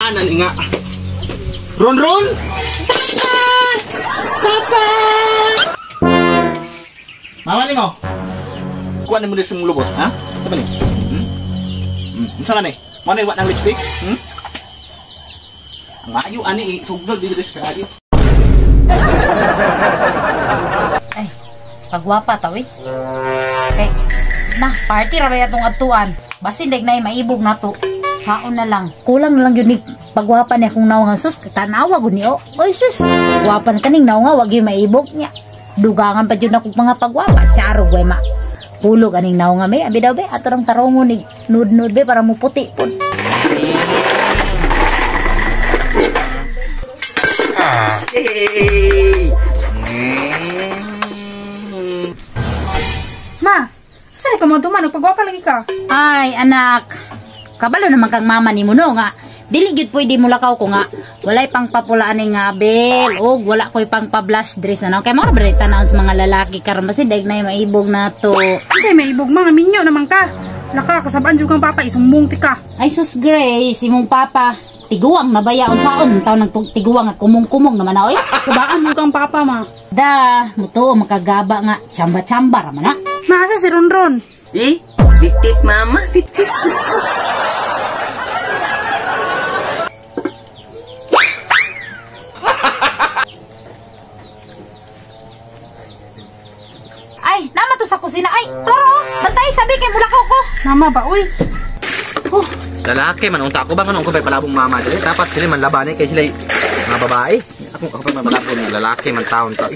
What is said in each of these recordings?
Bayhanan nga. Ron Ron! Papa! Mama ni mo. Kuha ni mo din sa mong lubot, ha? Sa ba ni? Saan ni? Mana iwat ng lipstick? Ang ayo ani sugdol dito sa radio. Ay, pagwapa tawi. Okay. Nah, party ra ba atong atuan? Basin deg nay maibog nato. Saon na lang. Kulang na lang yun ni pagwapa niya kung naw nga sus. Tanawa gud ni o. Oy sus. Wapan kaning naw nga wag yung maibog niya. Dugangan pa jud ako mga pagwapa. Syaro way ma. Pulog aning naw nga may abi daw be ato rang tarongon ni nud-nud be para mo puti pud. Ma, saan ka mo duman? Pagwapa lagi ka. Ay, anak. Kabalo naman kang mama ni mo no nga. Dili gyud pwede mo lakaw ko nga. Walay pang papulaan nga bel og wala koy pang pa-blush dress na. Kay mga dress na sa mga lalaki karon basi deg na maibog na to. Kasi maibog mga minyo naman ka. Laka kasabaan jud kang papa isumbong ti ka. Ay sus Grace, imong papa tiguang na bayaon saon taw nang tiguang at kumong-kumong naman na oy. Kabaan mo kang papa ma. Da, muto makagaba nga chamba-chamba ra man na. Maasa si Ronron. Titit mama, titit. Ay, nama to sa kusina. Ay, toro, bantay sabi kay mulakaw ko. Mama ba uy? Lalaki man unta ko ba man ko palabong mama dili dapat sila man labani kay sila mga babae. Ako pa man palabong nga lalaki man taon ta.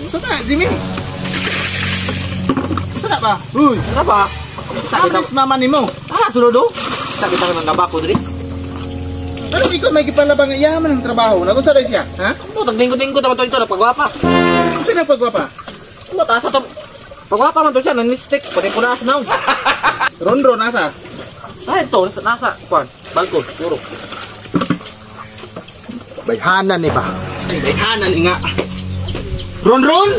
Sana Jimmy. Sana ba? Uy, Ano ba? tapos mama nimo. Sulod do. Sabi ta nang nabako diri. Ano ikaw may gipalabang yaman ng trabaho? Nagunsa rin siya, ha? Mo taglinggo-linggo ta to ito pagwapa. Sino pagwapa? Mo ta sa to. Pagwapa man to siya nang stick pati punas naw. Ron Ron nasa. Ay to nasa kwan. Balkon, puro. Bayhanan ni ba? Bayhanan nga. Ron Ron!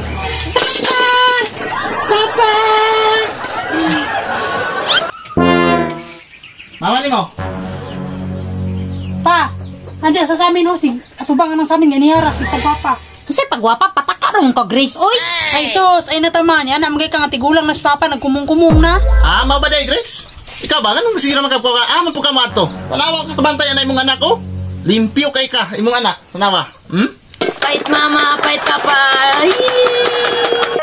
Papa! Mama ni mo. Pa, nandiyan sa amin ho, atubangan ng sa amin ganihara si pagwapa. Kasi pagwapa pataka ron ka Grace oy. Ay sos, ay nataman yan, namagay ka nga tigulang na sa papa, nagkumong-kumong na. Ama ba day, Grace? Ikaw ba? Ganun masira magkapwa ka? Mo po ka mato. Tanawa ka kabantayan na imong anak ko. Limpyo kay ka, imong anak. Tanawa. Pait mama, pait papa.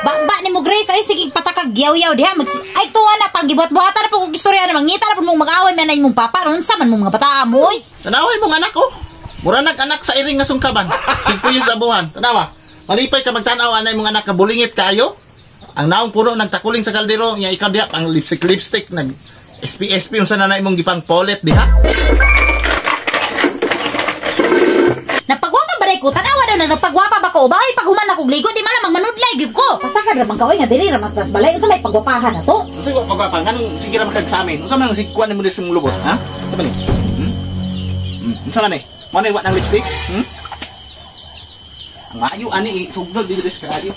Ba ni mo Grace ay sige patakag yaw-yaw diha ay tuwa na pag gibuhat-buhatan na pag istorya na mangita na pud mong mag-away man imong papa ron sa man mong mga bata mo oy. Tanawa imong anak ko. Mura nag-anak sa iring nga sungkaban. Sigpuyo sa abuhan. Tanawa. Malipay ka magtanaw anay imong anak ka bulingit kayo. Ang naong puno nagtakuling sa kaldero nya ikaw diha ang lipstick nag SP unsa na imong gipang polet diha. Napagwapa ba ko tanawa daw na napagwapa ba ko bahay pag human ako ligo di malamang manudlay gyud ko. Pasaka ra man ka oy nga dili ra matras balay unsa may pagwapahan na to. Sige pagwapa nganong sige ra makagsamin. Unsa man si kuan mo dis mong lubot, ha? Sa ba ni? Unsa man ni? Mo na iwat ng lipstick? Ang ayo ani sugdol dito sa radio.